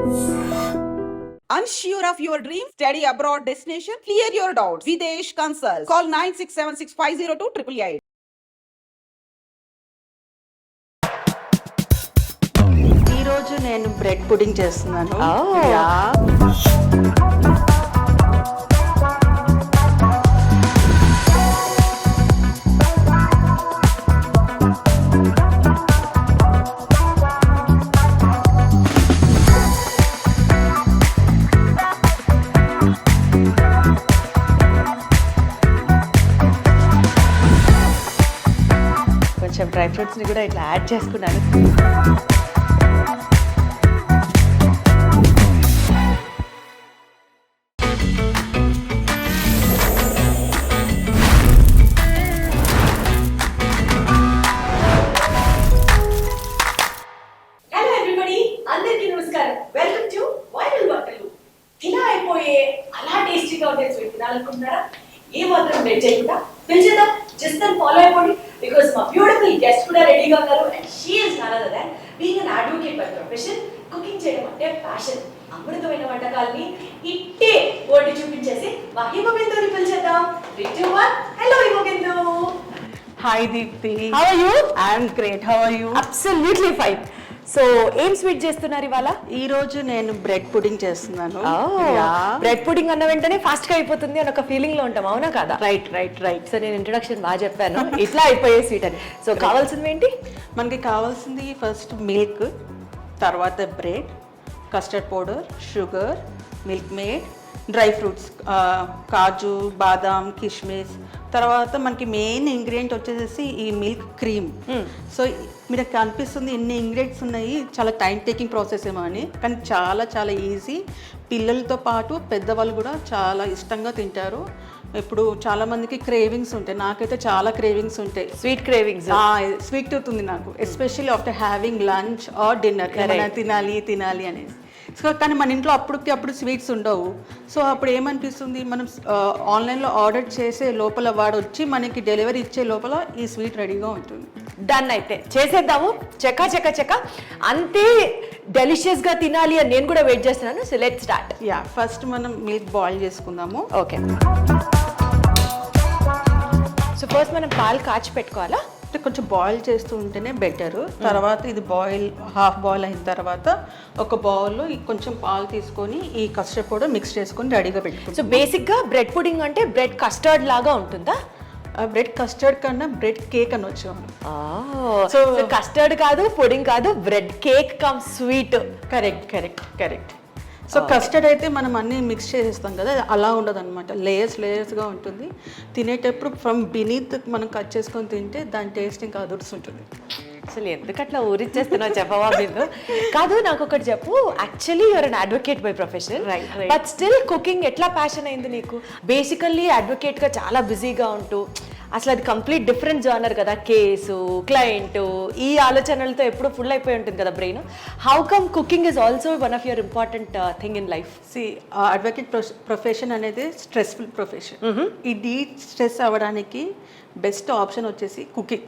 Unsure of your dream? Study abroad destination? Clear your doubts. Videsh Consult. Call 9676502888. ఈ రోజు నేను bread pudding చేస్తున్నాను. కొంచెం డ్రై ఫ్రూట్స్ని కూడా ఇట్లా యాడ్ చేసుకున్నాను. అందరికీ నమస్కారం. వెల్కమ్ టు వైరల్ వంటలు. ఇలా అయిపోయే అలా టేస్టీగా ఉండే స్వీట్ తినాలనుకుంటున్నారా? ఏ మాత్రం వెయిట్ చేయకుండా పిలిచేద్దాం, జస్ట్ దెన్ ఫాలో అయిపోండి. బికాస్ మా బ్యూటిఫుల్ గెస్ట్ కూడా రెడీగా ఉన్నారు. And she is none other than being an advocate by profession. Cooking చేయడం అంటే ప్యాషన్. అమృతమైన వంటకాలని ఇట్టే ఓటి చూపించేసి మా హిమబిందుని పిలిచేద్దాం. 3, 2, 1. Hello Himabindu. Hi Deepti. How are you? I'm great. How are you? Absolutely fine. So ఏం స్వీట్ చేస్తున్నారు ఇవాళ? ఈ రోజు నేను బ్రెడ్ పుడింగ్ చేస్తున్నాను. బ్రెడ్ పుడింగ్ అన్న వెంటనే ఫాస్ట్ గా అయిపోతుంది అని ఒక ఫీలింగ్ లో ఉంటాం, అవునా కదా? Right right right. సో నేను ఇంట్రొడక్షన్ బాగా చెప్పాను, ఇట్లా అయిపోయే స్వీట్ అని. సో కావాల్సింది ఏంటి? మనకి కావాల్సింది ఫస్ట్ మిల్క్, తర్వాత bread, custard powder, sugar, milkmaid, dry fruits, కాజు, బాదాం, కిష్మిస్. తర్వాత మనకి మెయిన్ ఇంగ్రీడియంట్ వచ్చేసి ఈ మిల్క్ క్రీమ్. సో మీకు కనిపిస్తుంది ఎన్ని ఇంగ్రీడియంట్స్ ఉన్నాయి, చాలా టైం టేకింగ్ ప్రాసెస్ ఏమో అని, కానీ చాలా చాలా ఈజీ. పిల్లలతో పాటు పెద్దవాళ్ళు కూడా చాలా ఇష్టంగా తింటారు. ఇప్పుడు చాలా మందికి క్రేవింగ్స్ ఉంటాయి, నాకైతే చాలా క్రేవింగ్స్ ఉంటాయి, స్వీట్ క్రేవింగ్స్. స్వీట్ టూత్ ఉంది నాకు, especially after having lunch or dinner ఏమైనా తినాలి అనేసి. సో కానీ మన ఇంట్లో అప్పుడు స్వీట్స్ ఉండవు. సో అప్పుడు ఏమనిపిస్తుంది, మనం ఆన్లైన్లో ఆర్డర్ చేసే లోపల వాడు వచ్చి మనకి డెలివరీ ఇచ్చే లోపల ఈ స్వీట్ రెడీగా ఉంటుంది. డన్, అయితే చేసేద్దాము. చెక్క అంతే డెలిషియస్ గా తినాలి అని నేను కూడా వెయిట్ చేస్తున్నాను. So let's start. Yeah, first మనం మిల్క్ బాయిల్ చేసుకుందాము. ఓకే. సో ఫస్ట్ మనం పాలు కాచి పెట్టుకోవాలా? కొంచెం బాయిల్ చేస్తూ ఉంటేనే బెటర్. తర్వాత ఇది హాఫ్ బాయిల్ అయిన తర్వాత ఒక బౌల్లో కొంచెం పాలు తీసుకొని ఈ కస్టర్డ్ పౌడర్ మిక్స్ చేసుకొని రెడీగా పెట్టుకుంటాం. సో బేసిక్గా బ్రెడ్ పుడింగ్ అంటే బ్రెడ్ కస్టర్డ్ లాగా ఉంటుందా? బ్రెడ్ కస్టర్డ్ కన్నా బ్రెడ్ కేక్ అని వచ్చాము. సో కస్టర్డ్ కాదు, పుడింగ్ కాదు, bread cake come sweet. Correct. So custard అయితే మనం అన్నీ మిక్స్ చేసేస్తాం కదా, అలా ఉండదు అనమాట, లేయర్స్గా ఉంటుంది. తినేటప్పుడు ఫ్రమ్ బినీత్ మనం కట్ చేసుకొని తింటే దాని టేస్ట్ ఇంకా అదుర్సుంటుంది. అసలు ఎందుకట్లా ఊరిచ్చేస్తున్నావు చెప్పవా మీరు? కాదు, నాకు ఒకటి చెప్పు. Actually you're an advocate by profession, but still cooking ఎట్లా ప్యాషన్ అయింది నీకు? బేసికల్లీ అడ్వకేట్గా చాలా బిజీగా ఉంటూ అసలు అది కంప్లీట్ డిఫరెంట్ జానర్ కదా, కేసు, క్లయింట్, ఈ ఆలోచనలతో ఎప్పుడు ఫుల్ అయిపోయి ఉంటుంది కదా brain. How come cooking is also one of your important thing in life? Advocate profession అనేది స్ట్రెస్ఫుల్ ప్రొఫెషన్. ఇది స్ట్రెస్ అవ్వడానికి బెస్ట్ ఆప్షన్ వచ్చేసి కుకింగ్.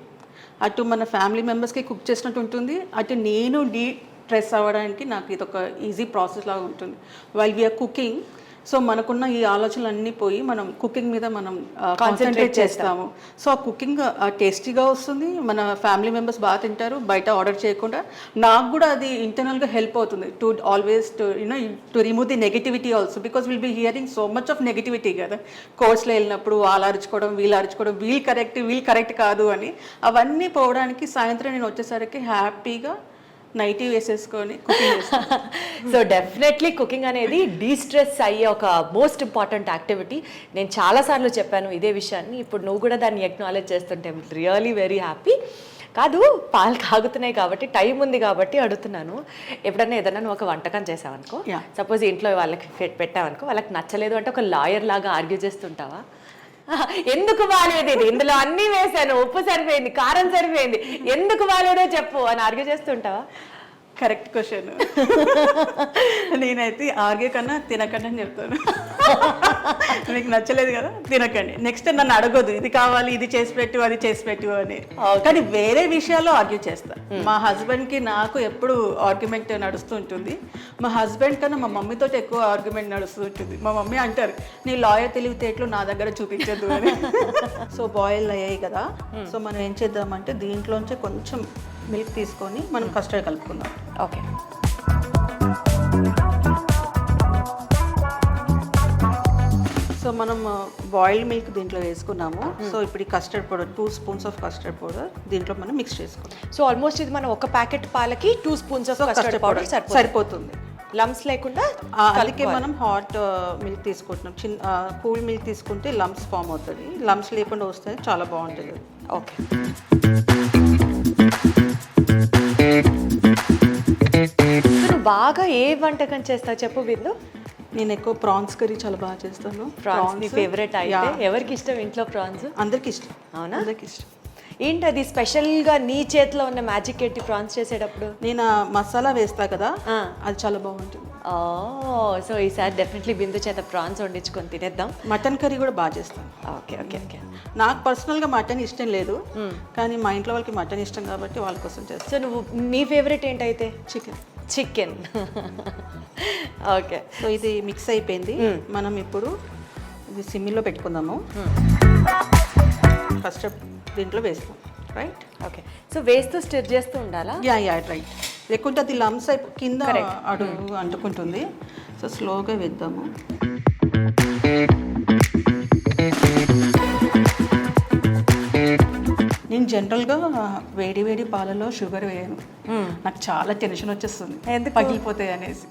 అటు మన ఫ్యామిలీ మెంబర్స్కి కుక్ చేసినట్టు ఉంటుంది, అటు నేను స్ట్రెస్ అవ్వడానికి నాకు ఇది ఒక ఈజీ ప్రాసెస్ లాగా ఉంటుంది. వైల్ వీఆర్ కుకింగ్, సో మనకున్న ఈ ఆలోచనలు పోయి మనం కుకింగ్ మీద మనం కాన్సన్ట్రేట్ చేస్తాము. సో ఆ కుకింగ్ టేస్టీగా వస్తుంది, మన ఫ్యామిలీ మెంబర్స్ బాగా తింటారు బయట ఆర్డర్ చేయకుండా. నాకు కూడా అది ఇంటర్నల్గా హెల్ప్ అవుతుంది to always to remove the negativity also, because will be hearing so much of negativity కదా. కోర్స్లో వెళ్ళినప్పుడు వాళ్ళు అరుచుకోవడం, వీళ్ళు కరెక్ట్ కాదు అని, అవన్నీ పోవడానికి సాయంత్రం నేను వచ్చేసరికి హ్యాపీగా నైటీ వేసేసుకొని కుకింగ్. సో డెఫినెట్లీ కుకింగ్ అనేది డీస్ట్రెస్ అయ్యే ఒక మోస్ట్ ఇంపార్టెంట్ యాక్టివిటీ. నేను చాలాసార్లు చెప్పాను ఇదే విషయాన్ని, ఇప్పుడు నువ్వు కూడా దాన్ని ఎక్నాలెడ్జ్ చేస్తుంటే రియలీ వెరీ హ్యాపీ. కాదు, పాలు కాగుతున్నాయి కాబట్టి, టైం ఉంది కాబట్టి అడుగుతున్నాను. ఎప్పుడన్నా ఏదన్నా నువ్వు ఒక వంటకం చేసావనుకో, సపోజ్ ఇంట్లో వాళ్ళకి పెట్టావనుకో, వాళ్ళకి నచ్చలేదు అంటే ఒక లాయర్ లాగా ఆర్గ్యూ చేస్తుంటావా? ఎందుకు బాగాలేదు, ఇది ఇందులో అన్నీ వేసాను, ఉప్పు సరిపోయింది, కారం సరిపోయింది, ఎందుకు బాగాలేదో చెప్పు అని ఆర్గ్యూ చేస్తుంటావా? Correct question. నేనైతే ఆర్గే కన్నా తినకండి అని చెప్తాను. మీకు నచ్చలేదు కదా, తినకండి. నెక్స్ట్ నన్ను అడగొద్దు ఇది కావాలి, ఇది చేసి పెట్టు, అది చేసి పెట్టు అని. కానీ వేరే విషయాల్లో ఆర్గ్యూ చేస్తా. మా హస్బెండ్కి నాకు ఎప్పుడు ఆర్గ్యుమెంట్ నడుస్తూ ఉంటుంది. మా హస్బెండ్ కన్నా మా మమ్మీతో ఎక్కువ ఆర్గ్యుమెంట్ నడుస్తూ ఉంటుంది. మా మమ్మీ అంటారు నీ లాయర్ తెలివితేటలు నా దగ్గర చూపించద్దు అని. సో బాయిల్ అయ్యాయి కదా, సో మనం ఏం చేద్దామంటే దీంట్లోంచి కొంచెం మిల్క్ తీసుకొని మనం కస్టర్డ్ కలుపుకుందాం. ఓకే. సో మనం బాయిల్డ్ మిల్క్ దీంట్లో వేసుకున్నాము. సో ఇప్పుడు ఈ custard powder 2 spoons of custard powder దీంట్లో మనం మిక్స్ చేసుకుందాం. సో ఆల్మోస్ట్ ఇది మనం ఒక ప్యాకెట్ పాలకి 2 స్పూన్స్ ఆఫ్ కస్టర్డ్ పౌడర్ సరిపోతుంది, లమ్స్ లేకుండా. అందుకే మనం హాట్ మిల్క్ తీసుకుంటున్నాం. కూల్ మిల్క్ తీసుకుంటే లమ్స్ ఫామ్ అవుతుంది, లమ్స్ లేకుండా వస్తే చాలా బాగుంటుంది. ఓకే. నువ్వు బాగా ఏ వంటకం చేస్తావు చెప్పు బిందు. నేను ఎక్కువ ప్రాన్స్ కర్రీ చాలా బాగా చేస్తాను. ప్రాన్స్ నీ ఫేవరెట్ అయితే. ఎవరికి ఇష్టం ఇంట్లో ప్రాన్స్? అందరికి ఇష్టం. అవునా? అందరికి ఇష్టం. ఏంటి అది స్పెషల్గా నీ చేతిలో ఉన్న మ్యాజిక్ ఏంటి ప్రాన్స్ చేసేటప్పుడు? నేను మసాలా వేస్తా కదా, అది చాలా బాగుంటుంది. సో ఈసారి డెఫినెట్లీ బిందు చేత ప్రాన్స్ వండించుకొని తినేద్దాం. మటన్ కర్రీ కూడా బాగా చేస్తాను. Okay okay okay. నాకు పర్సనల్గా మటన్ ఇష్టం లేదు, కానీ మా ఇంట్లో వాళ్ళకి మటన్ ఇష్టం కాబట్టి వాళ్ళ కోసం చేస్తాను. సో నువ్వు నీ ఫేవరెట్ ఏంటైతే? చికెన్. ఓకే. సో ఇది మిక్స్ అయిపోయింది. మనం ఇప్పుడు ఇది సిమ్మిలో పెట్టుకుందాము. ఫస్ట్ దీంట్లో వేస్తాం, రైట్? ఓకే. సో వేస్తూ స్టిర్ చేస్తూ ఉండాలా? Yeah right. లేకుంటే అది లమ్స్ అయిపో కింద అడుగు అంటుకుంటుంది. సో స్లోగా వేద్దాము. నేను జనరల్గా వేడి వేడి పాలలో షుగర్ వేయను. నాకు చాలా టెన్షన్ వచ్చేస్తుంది పగిలిపోతాయి అనేసి.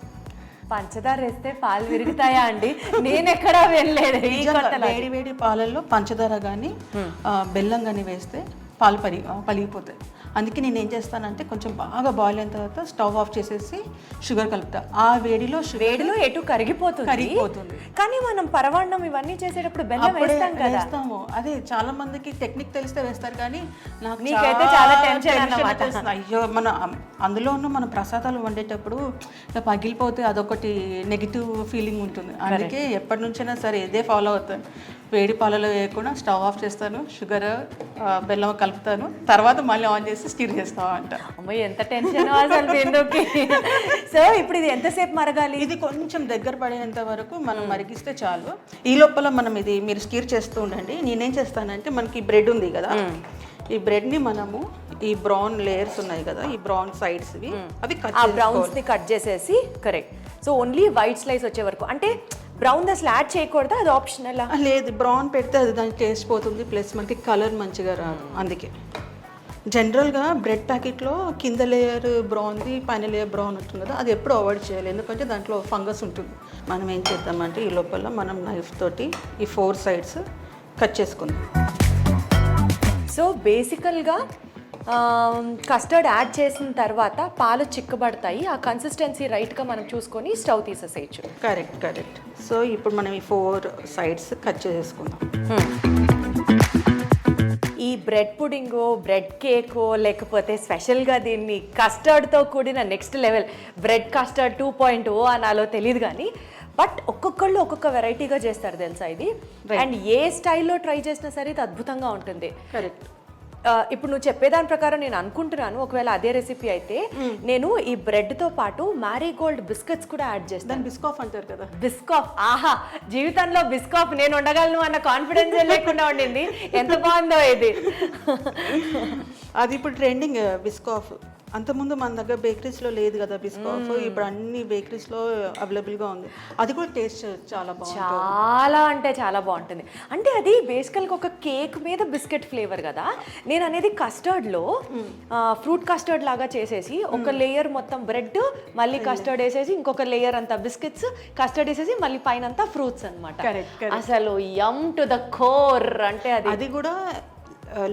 పంచదార వేస్తే పాలు విరుగుతాయా అండి? నేను ఎక్కడా వెళ్ళలేదు. వేడి వేడి పాలల్లో పంచదార కానీ బెల్లం కానీ వేస్తే పాలు పలిగిపోతాయి. అందుకే నేను ఏం చేస్తానంటే కొంచెం బాగా బాయిల్ అయిన తర్వాత స్టవ్ ఆఫ్ చేసేసి షుగర్ కలుపుతా. ఆ వేడిలో ఎటు కరిగిపోతుంది. కానీ మనం పరవాన్నం ఇవన్నీ చేసేటప్పుడు బెల్లం వేస్తాము. అదే చాలా మందికి టెక్నిక్ తెలిస్తే వేస్తారు, కానీ నాకు నీకైతే చాలా టెన్షన్. అయ్యో మన అందులోనూ మన ప్రసాదాలు వండేటప్పుడు పగిలిపోతే అదొకటి నెగిటివ్ ఫీలింగ్ ఉంటుంది. అందుకే ఎప్పటి నుంచైనా సరే ఇదే ఫాలో అవుతాను. వేడి పాలలో వేయకుండా స్టవ్ ఆఫ్ చేస్తాను, షుగర్ బెల్లం కలుపుతాను, తర్వాత మళ్ళీ ఆన్ చేసి స్టిర్ చేస్తావా అంట. అమ్మాయి ఎంత టెన్షన్ అసలు బిందుకి. సో ఇప్పుడు ఇది ఎంతసేపు మరగాలి? ఇది కొంచెం దగ్గర పడేంత వరకు మనం మరిగిస్తే చాలు. ఈ లోపల మనం ఇది మీరు స్టిర్ చేస్తూ ఉండండి. నేనేం చేస్తానంటే మనకి బ్రెడ్ ఉంది కదా, ఈ బ్రెడ్ని మనము ఈ బ్రౌన్ లేయర్స్ ఉన్నాయి కదా, ఈ బ్రౌన్ సైడ్స్వి అవి బ్రౌన్స్ని కట్ చేసేసి. Correct. So only white slice వచ్చే వరకు, అంటే బ్రౌన్ అసలు యాడ్ చేయకూడదు, అది ఆప్షనల్? లేదు, బ్రౌన్ పెడితే అది దాని టేస్ట్ పోతుంది, ప్లస్ మనకి కలర్ మంచిగా రాదు. అందుకే జనరల్గా బ్రెడ్ ప్యాకెట్లో కింద లేయర్ బ్రౌన్ది పైన లేయర్ బ్రౌన్ ఉంటుంది కదా, అది ఎప్పుడు అవాయిడ్ చేయాలి, ఎందుకంటే దాంట్లో ఫంగస్ ఉంటుంది. మనం ఏం చేద్దామంటే ఈ లోపల మనం నైఫ్ తోటి ఈ 4 సైడ్స్ కట్ చేసుకుందాం. సో బేసికల్గా కస్టర్డ్ యాడ్ చేసిన తర్వాత పాలు చిక్కబడతాయి. ఆ కన్సిస్టెన్సీ రైట్గా మనం చూసుకొని స్టవ్ తీసేసేయచ్చు. కరెక్ట్. సో ఇప్పుడు మనం ఈ 4 సైడ్స్ కట్ చేసుకుందాం. ఈ బ్రెడ్ పుడింగో, బ్రెడ్ కేకో, లేకపోతే స్పెషల్గా దీన్ని కస్టర్డ్తో కూడిన నెక్స్ట్ లెవెల్ బ్రెడ్ కస్టర్డ్ 2.0 అనాలో తెలియదు, కానీ బట్ ఒక్కొక్కళ్ళు ఒక్కొక్క వెరైటీగా చేస్తారు తెలుసా ఇది. అండ్ ఏ స్టైల్లో ట్రై చేసినా సరే ఇది అద్భుతంగా ఉంటుంది. కరెక్ట్. ఇప్పుడు నువ్వు చెప్పేదాని ప్రకారం నేను అనుకుంటున్నాను, ఒకవేళ అదే రెసిపీ అయితే నేను ఈ బ్రెడ్తో పాటు మ్యారీగోల్డ్ బిస్కెట్స్ కూడా యాడ్ చేస్తాను. బిస్కాఫ్ అంటారు కదా. బిస్కాఫ్. ఆహా, జీవితంలో బిస్కాఫ్ నేను ఉండగలను అన్న కాన్ఫిడెన్స్ లేకుండా ఉండింది. ఎంత బాగుందో ఇది. అది ఇప్పుడు ట్రెండింగ్ బిస్కాఫ్. అంతకుముందు మన దగ్గర బేకరీస్లో లేదు కదా బిస్కాఫ్, ఇప్పుడు అన్ని బేకరీస్లో అవైలబుల్గా ఉంది. అది కూడా టేస్ట్ చాలా బాగుంటుంది, చాలా అంటే చాలా బాగుంటుంది. అంటే అది బేసికల్గా ఒక కేక్ మీద బిస్కెట్ ఫ్లేవర్ కదా. నేను అనేది కస్టర్డ్లో ఫ్రూట్ కస్టర్డ్ లాగా చేసేసి ఒక లేయర్ మొత్తం బ్రెడ్, మళ్ళీ కస్టర్డ్ వేసేసి ఇంకొక లేయర్ అంతా బిస్కెట్స్, కస్టర్డ్ వేసేసి మళ్ళీ పైన అంతా ఫ్రూట్స్ అనమాట. అసలు యమ్ టు ద కోర్. అంటే అది కూడా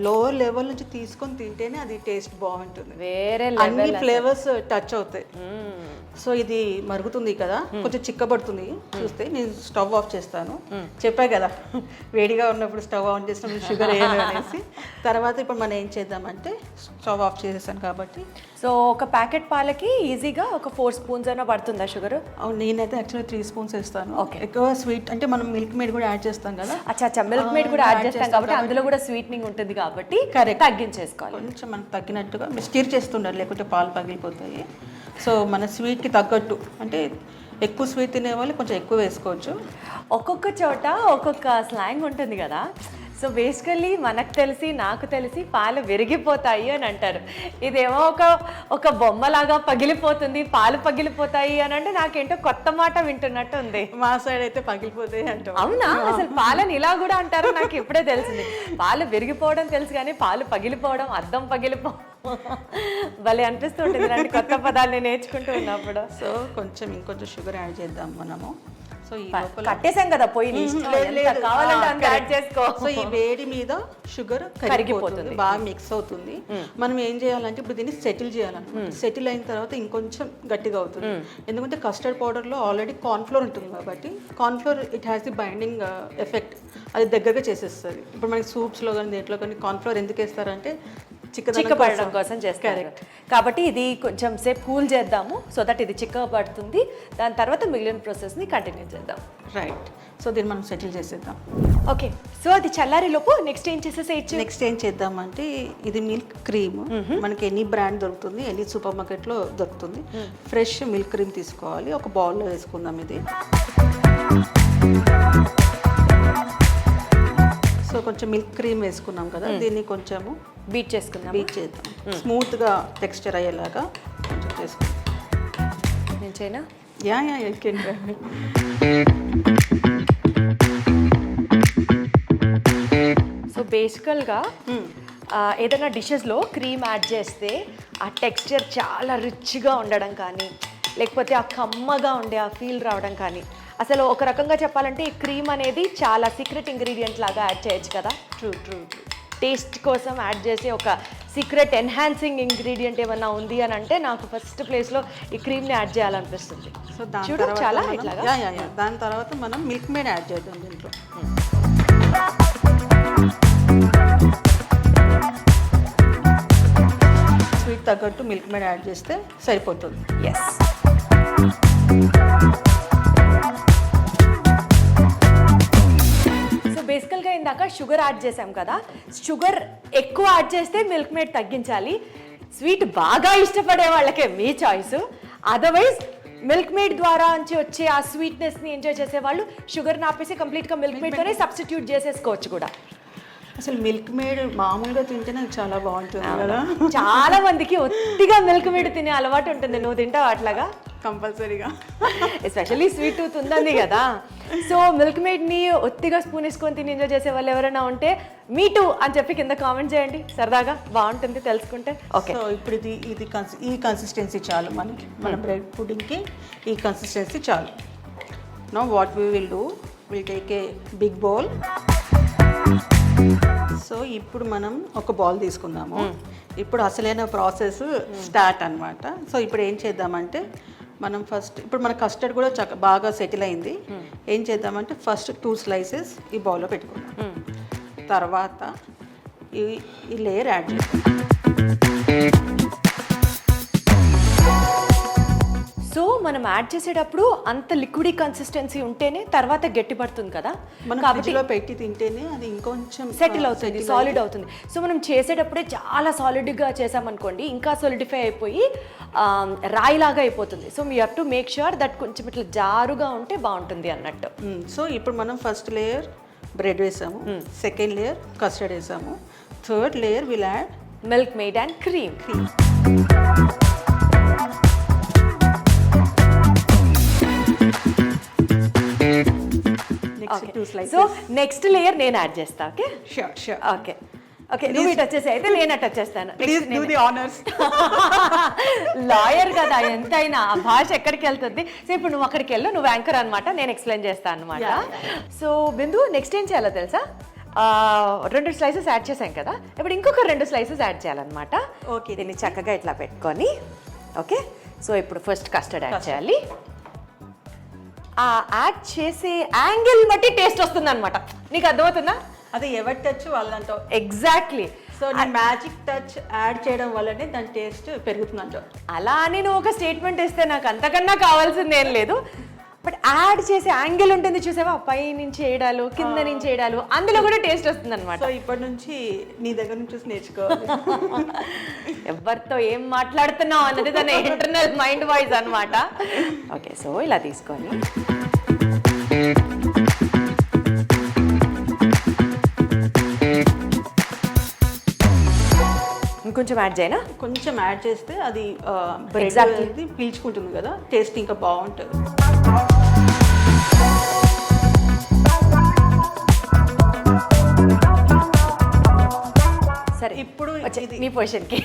లోవర్ లెవెల్ నుంచి తీసుకొని తింటేనే అది టేస్ట్ బాగుంటుంది. వేరే అన్ని ఫ్లేవర్స్ టచ్ అవుతాయి. సో ఇది మరుగుతుంది కదా, కొంచెం చిక్కబడుతుంది చూస్తే. నేను స్టవ్ ఆఫ్ చేస్తాను. చెప్పా కదా వేడిగా ఉన్నప్పుడు స్టవ్ ఆన్ చేసినప్పుడు షుగర్ వేయాలి అనేసి. తర్వాత ఇప్పుడు మనం ఏం చేద్దామంటే స్టవ్ ఆఫ్ చేసేసాను కాబట్టి. సో ఒక ప్యాకెట్ పాలకి ఈజీగా ఒక 4 స్పూన్స్ అయినా పడుతుందా షుగర్? అవును, నేనైతే యాక్చువల్లీ 3 స్పూన్స్ వేస్తాను. ఎక్కువ స్వీట్ అంటే మనం మిల్క్ మేడ్ కూడా యాడ్ చేస్తాం కదా. అచ్చా మిల్క్ మేడ్ కూడా యాడ్ చేస్తాం కాబట్టి అందులో కూడా స్వీట్నింగ్ ఉంటుంది కాబట్టి తగ్గించేసుకోవాలి. కొంచెం మనకు తగ్గినట్టుగా మీరు స్టిర్ చేస్తుండాలి, లేకుంటే పాలు పగిలిపోతాయి. సో మన స్వీట్కి తగ్గట్టు, అంటే ఎక్కువ స్వీట్ తినే వాళ్ళు కొంచెం ఎక్కువ వేసుకోవచ్చు. ఒక్కొక్క చోట ఒక్కొక్క స్లాంగ్ ఉంటుంది కదా. సో బేసికల్లీ నాకు తెలిసి పాలు విరిగిపోతాయి అని అంటారు. ఇదేమో ఒక బొమ్మలాగా పగిలిపోతుంది, పాలు పగిలిపోతాయి అని అంటే నాకేంటో కొత్త మాట వింటున్నట్టు ఉంది. మా సైడ్ అయితే పగిలిపోతాయి అంటాం. అవునా? అసలు పాలని ఇలా కూడా అంటారు, నాకు ఇప్పుడే తెలిసింది. పాలు విరిగిపోవడం తెలుసు కానీ పాలు పగిలిపోవడం, అద్దం భలే అనిపిస్తుంటుంది ఇలాంటి కొత్త పదాలు నేర్చుకుంటూ ఉన్నప్పుడు. సో కొంచెం ఇంకొంచెం షుగర్ యాడ్ చేద్దాం మనము. సో ఈ లోపల కట్టేసాం కదా పొయ్యి, కావాలంటే అంత యాడ్ చేసుకో. సో ఈ వేడి మీద షుగర్ కరిగిపోతుంది, బాగా మిక్స్ అవుతుంది. మనం ఏం చేయాలంటే ఇప్పుడు దీన్ని సెటిల్ చేయాలన్నమాట. సెటిల్ అయిన తర్వాత ఇంకొంచెం గట్టిగా అవుతుంది. ఎందుకంటే కస్టర్డ్ పౌడర్ లో ఆల్రెడీ కార్న్ఫ్లోర్ ఉంటుంది కాబట్టి cornflour it has the binding effect, అది దగ్గరగా చేసేస్తుంది. ఇప్పుడు మనకి సూప్స్ లో కానీ దేంట్లో కానీ కార్న్ఫ్లోర్ ఎందుకు వేస్తారంటే చిక్కబడడం కోసం చేస్తారు కాబట్టి ఇది కొంచెం సేపు కూల్ చేద్దాము, సో దట్ ఇది చిక్కబడుతుంది. దాని తర్వాత మిగిలిన ప్రాసెస్ని కంటిన్యూ చేద్దాం. రైట్. సో దీన్ని మనం సెటిల్ చేసేద్దాం. ఓకే, సో అది చల్లారి లోపు నెక్స్ట్ ఏం చేసేసేయచ్చు? నెక్స్ట్ ఏం చేద్దామంటే ఇది మిల్క్ క్రీమ్ మనకి ఎనీ బ్రాండ్ దొరుకుతుంది, ఎనీ సూపర్ మార్కెట్లో దొరుకుతుంది. ఫ్రెష్ మిల్క్ క్రీమ్ తీసుకోవాలి, ఒక బౌల్లో వేసుకుందాం. ఇది సో కొంచెం మిల్క్ క్రీమ్ వేసుకున్నాం కదా, దీన్ని కొంచెము బీట్ చేద్దాం. స్మూత్గా టెక్స్చర్ అయ్యేలాగా కొంచెం చేసుకుందాం. నేను చేయనా? యా సో బేసికల్గా ఏదైనా డిషెస్లో క్రీమ్ యాడ్ చేస్తే ఆ టెక్స్చర్ చాలా రిచ్గా ఉండడం కానీ, లేకపోతే ఆ కమ్మగా ఉండే ఆ ఫీల్ రావడం కానీ, అసలు ఒక రకంగా చెప్పాలంటే ఈ క్రీమ్ అనేది చాలా సీక్రెట్ ఇంగ్రీడియంట్ లాగా యాడ్ చేయొచ్చు కదా. ట్రూ. టేస్ట్ కోసం యాడ్ చేసే ఒక సీక్రెట్ ఎన్హాన్సింగ్ ఇంగ్రీడియంట్ ఏమన్నా ఉంది అని అంటే నాకు ఫస్ట్ ప్లేస్లో ఈ క్రీమ్ని యాడ్ చేయాలనిపిస్తుంది. సో దాని చూడు చాలా ఇట్లాగా. దాని తర్వాత మనం మిల్క్ మేడ్ యాడ్ చేద్దాం దీంట్లో. స్వీట్ తగ్గట్టు మిల్క్ మేడ్ యాడ్ చేస్తే సరిపోతుంది. ఎస్. బేసికల్గా ఇందాక షుగర్ యాడ్ చేసాం కదా, షుగర్ ఎక్కువ యాడ్ చేస్తే మిల్క్ మేడ్ తగ్గించాలి. స్వీట్ బాగా ఇష్టపడే వాళ్ళకే మీ చాయిస్. అదర్వైజ్ మిల్క్ మేడ్ ద్వారా నుంచి వచ్చే ఆ స్వీట్నెస్ని ఎంజాయ్ చేసే వాళ్ళు షుగర్ ఆపేసి కంప్లీట్గా మిల్క్ మేడ్తోనే సబ్స్టిట్యూట్ చేసేసుకోవచ్చు కూడా. అసలు మిల్క్ మేడ్ మామూలుగా తింటే నాకు చాలా బాగుంటుంది కదా. చాలా మందికి ఒత్తిగా మిల్క్ మేడ్ తినే అలవాటు ఉంటుంది. నువ్వు తింటావు అట్లాగా? కంపల్సరీగా. ఎస్పెషల్లీ స్వీట్ టూత్ ఉందండి కదా. సో మిల్క్ మేడ్ని ఒత్తిగా స్పూన్ వేసుకొని తిని ఎంజాయ్ చేసే వాళ్ళు ఎవరైనా ఉంటే మీ టూ అని చెప్పి కింద కామెంట్ చేయండి, సరదాగా బాగుంటుంది తెలుసుకుంటే. ఓకే, సో ఇప్పుడు ఇది ఈ కన్సిస్టెన్సీ చాలు మనకి, మన బ్రెడ్ పుడ్డింగ్కి ఈ కన్సిస్టెన్సీ చాలు. Now what we will do, will take a big bowl. So ఇప్పుడు మనం ఒక బౌల్ తీసుకుందాము. ఇప్పుడు అసలైన ప్రాసెస్ స్టార్ట్ అన్నమాట. సో ఇప్పుడు ఏం చేద్దామంటే మనం ఫస్ట్, ఇప్పుడు మన కస్టర్డ్ కూడా బాగా సెటిల్ అయింది. ఏం చేద్దామంటే ఫస్ట్ 2 slices ఈ బౌల్లో పెట్టుకుందాం. తర్వాత ఈ లేయర్ యాడ్ చేద్దాం. సో మనం యాడ్ చేసేటప్పుడు అంత లిక్విడ్ కన్సిస్టెన్సీ ఉంటేనే తర్వాత గట్టి పడుతుంది కదా, మనం ఫ్రిడ్జ్లో పెట్టి తింటేనే అది ఇంకొంచెం సెటిల్ అవుతుంది, సాలిడ్ అవుతుంది. సో మనం చేసేటప్పుడే చాలా సాలిడ్గా చేసామనుకోండి, ఇంకా సాలిడిఫై అయిపోయి రాయిలాగా అయిపోతుంది. So we have to make sure that కొంచెం ఇట్లా జారుగా ఉంటే బాగుంటుంది అన్నట్టు. సో ఇప్పుడు మనం ఫస్ట్ లేయర్ బ్రెడ్ వేసాము, సెకండ్ లేయర్ కస్టర్డ్ వేసాము, third layer will add milk made and cream. So next layer నేను యాడ్ చేస్తా. Okay, sure. ఓకే ఓకే, నువ్వు ఇటు వచ్చేసి అయితే నేను అటు వచ్చేస్తాను. లాయర్ కదా ఎంతైనా, ఆ భాష ఎక్కడికి వెళ్తుంది. సో ఇప్పుడు నువ్వు అక్కడికి వెళ్ళు, నువ్వు యాంకర్ అనమాట, నేను ఎక్స్ప్లెయిన్ చేస్తాను అనమాట. సో బిందు, నెక్స్ట్ ఏం చేయాలో తెలుసా? 2 slices యాడ్ చేసాం కదా, ఇప్పుడు ఇంకొక 2 slices యాడ్ చేయాలన్నమాట. ఓకే, దీన్ని చక్కగా ఇట్లా పెట్టుకొని, ఓకే. సో ఇప్పుడు ఫస్ట్ కస్టర్డ్ యాడ్ చేయాలి. ఆ యాడ్ చేసే యాంగిల్ బట్టి టేస్ట్ వస్తుంది అనమాట. నీకు అర్థమవుతుందా? అది ఎవరి టచ్ వాళ్ళంటావు. ఎగ్జాక్ట్లీ. సో నీ మ్యాజిక్ టచ్ యాడ్ చేయడం వల్లనే దాని టేస్ట్ పెరుగుతుందంటావు. అలా అని నువ్వు ఒక స్టేట్మెంట్ ఇస్తే నాకు అంతకన్నా కావాల్సింది ఏం లేదు. బట్ యాడ్ చేసే యాంగిల్ ఉంటుంది చూసావా, పై నుంచి వేయడాలు కింద నుంచి వేయడాలు, అందులో కూడా టేస్ట్ వస్తుంది అనమాట. సో ఇప్పటి నుంచి నీ దగ్గర నుంచి చూసి నేర్చుకోవాలి. ఎవరితో ఏం మాట్లాడుతున్నావు అన్నది తన ఇంటర్నల్ మైండ్ వాయిస్ అనమాట. ఓకే, సో ఇలా తీసుకొని ఇంకొంచెం యాడ్ చేయనా? కొంచెం యాడ్ చేస్తే అది బ్రెడ్ Exactly. అనేది పీల్చుకుంటుంది కదా, టేస్ట్ ఇంకా బాగుంటుంది. సరే, ఇప్పుడు వచ్చే నీ పొజిషన్కి.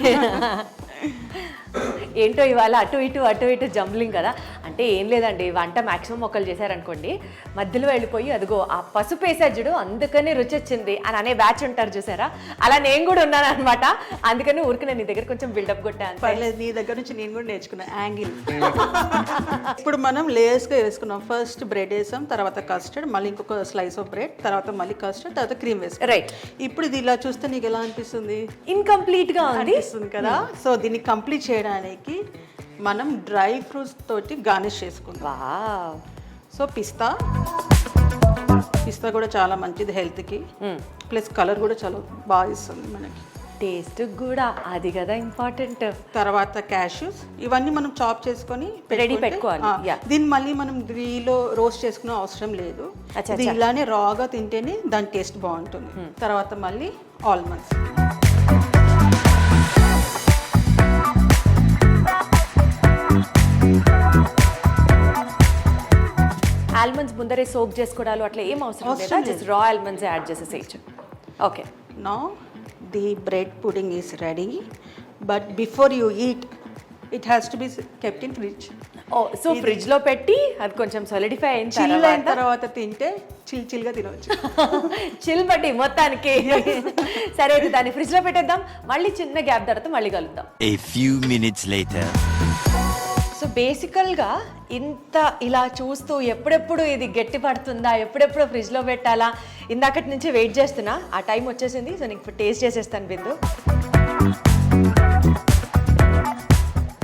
ఏంటో ఇవాళ అటు ఇటు జంబ్లింగ్ కదా. అంటే ఏం లేదండి, వంట మ్యాక్సిమం ఒకళ్ళు చేశారనుకోండి, మధ్యలో వెళ్ళిపోయి అదిగో ఆ పసుపు వేసాజుడు అందుకని రుచి వచ్చింది అని అనే బ్యాచ్ ఉంటారు చూసారా, అలా నేను కూడా ఉన్నాను అనమాట. అందుకని ఊరికి నేను నీ దగ్గర కొంచెం బిల్డప్ కొట్టాను. పర్లేదు, నీ దగ్గర నుంచి నేను కూడా నేర్చుకున్నా యాంగిల్. ఇప్పుడు మనం లేయర్స్గా వేసుకున్నాం. ఫస్ట్ బ్రెడ్ వేసాం, తర్వాత కస్టర్డ్, మళ్ళీ ఇంకొక స్లైస్ ఆఫ్ బ్రెడ్, తర్వాత మళ్ళీ కస్టర్డ్, తర్వాత క్రీమ్ వేసాం. రైట్. ఇప్పుడు ఇది ఇలా చూస్తే నీకు ఎలా అనిపిస్తుంది? ఇన్కంప్లీట్ గా ఉంది అనిపిస్తుంది కదా. సో దీన్ని కంప్లీట్ చేయడానికి మనం డ్రై ఫ్రూట్స్ తోటి గార్నిష్ చేసుకుందాం. వావ్. సో పిస్తా కూడా చాలా మంచిది హెల్త్కి, ప్లస్ కలర్ కూడా చాలా బాగా ఇస్తుంది మనకి. టేస్ట్ కూడా అది కదా ఇంపార్టెంట్. తర్వాత క్యాష్యూస్, ఇవన్నీ మనం చాప్ చేసుకొని Ready పెట్టుకోవాలి. Yeah. దీన్ని మళ్ళీ మనం గ్రీలో రోస్ట్ చేసుకునే అవసరం లేదు. అచ్చా, ఇది ఇలానే రాగా తింటేనే దాని టేస్ట్ బాగుంటుంది. తర్వాత మళ్ళీ ఆల్మండ్స్. ఆల్మండ్స్ ముందరే సోక్ చేసుకోవడాలు అట్లా ఏం అవసరం లేదా? అవసరం జస్ట్ రా ఆల్మండ్స్ యాడ్ చేసేసేయచ్చు. Okay. Now the bread pudding is ready, but before you eat, it has to be kept in fridge. Oh, so fridge లో పెట్టి అది కొంచెం సాలిడిఫై అయిన చిల్ అయిన తర్వాత తింటే చిల్గా తినవచ్చు. చిల్ బట్టి మొత్తానికి. సరే, అయితే దాన్ని ఫ్రిడ్జ్ లో పెట్టేద్దాం, మళ్ళీ చిన్న గ్యాప్ తర్వాత మళ్ళీ కలుద్దాం. A few minutes later. So బేసికల్గా ఇంత ఇలా చూస్తూ ఎప్పుడెప్పుడు ఇది గట్టి పడుతుందా, ఎప్పుడెప్పుడు ఫ్రిడ్జ్లో పెట్టాలా, ఇందాకటి నుంచి వెయిట్ చేస్తున్నా. ఆ టైం వచ్చేసింది. సో నీకు టేస్ట్ చేసేస్తాను బిందు.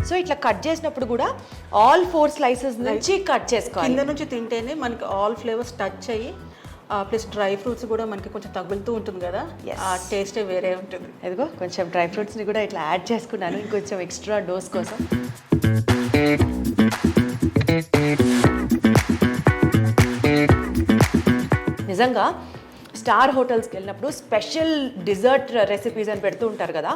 సో ఇట్లా కట్ చేసినప్పుడు కూడా ఆల్ 4 స్లైసెస్ నుంచి కట్ చేసుకోవాలి. కింద నుంచి తింటేనే మనకి ఆల్ ఫ్లేవర్స్ టచ్ అయ్యి, ప్లస్ డ్రై ఫ్రూట్స్ కూడా మనకి కొంచెం తగులుతూ ఉంటుంది కదా, ఆ టేస్టే వేరే ఉంటుంది. ఎదిగో కొంచెం డ్రై ఫ్రూట్స్ని కూడా ఇట్లా యాడ్ చేసుకున్నాను ఇంకొంచెం ఎక్స్ట్రా డోస్ కోసం. నిజంగా స్టార్ హోటల్స్కి వెళ్ళినప్పుడు స్పెషల్ డిజర్ట్ రెసిపీస్ అని పెడుతూ ఉంటారు కదా,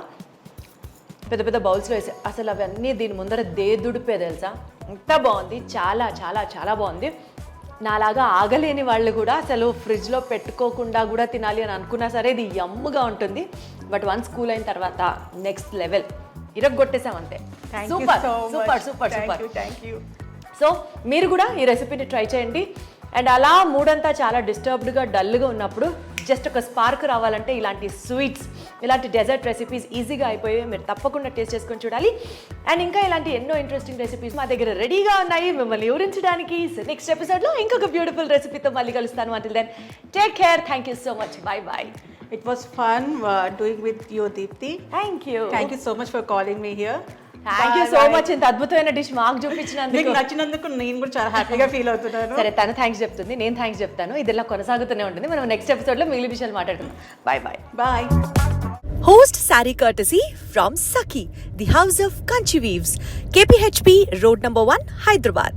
పెద్ద పెద్ద బౌల్స్లో వేసి, అసలు అవన్నీ దీని ముందర దేదుడిపే తెలుసా. ఎంత బాగుంది, చాలా చాలా చాలా బాగుంది. నాలాగా ఆగలేని వాళ్ళు కూడా అసలు ఫ్రిడ్జ్లో పెట్టుకోకుండా కూడా తినాలి అని అనుకున్నా సరే ఇది యమ్ముగా ఉంటుంది. బట్ వన్స్ కూల్ అయిన తర్వాత నెక్స్ట్ లెవెల్, ఇరగొట్టేసాం అంతే. Super super super super. Thank you. So మీరు కూడా ఈ రెసిపీని ట్రై చేయండి. అండ్ అలా మూడంతా చాలా డిస్టర్బ్డ్గా డల్గా ఉన్నప్పుడు జస్ట్ ఒక స్పార్క్ రావాలంటే ఇలాంటి స్వీట్స్, ఇలాంటి డెజర్ట్ రెసిపీస్ ఈజీగా అయిపోయి మీరు తప్పకుండా టేస్ట్ చేసుకొని చూడాలి. అండ్ ఇంకా ఇలాంటి ఎన్నో ఇంట్రెస్టింగ్ రెసిపీస్ మా దగ్గర రెడీగా ఉన్నాయి మిమ్మల్ని వివరించడానికి. నెక్స్ట్ ఎపిసోడ్లో ఇంకొక బ్యూటిఫుల్ రెసిపీతో మళ్ళీ కలుస్తాను. Until then take care. Thank you so much. Bye bye. It was fun doing with you, Deepti. Thank you. Thank you so much for calling me here. Thank you so much. ఇంత అద్భుతమైన dish మాకు చూపించినందుకు. మీకు నచ్చినందుకు నేను కూడా చాలా హ్యాపీగా feel అవుతున్నాను. సరే, తను థ్యాంక్స్ చెప్తుంది, నేను థ్యాంక్స్ చెప్తాను. ఇది ఇలా కొనసాగుతూనే ఉంటుంది. మనం నెక్స్ట్ ఎపిసోడ్లో మిగిలిన విషయాలు మాట్లాడుకుందాం. Bye bye. Bye. Host saree courtesy from Saki, the House of Kanchi Weaves, KPHP Road number 1, Hyderabad.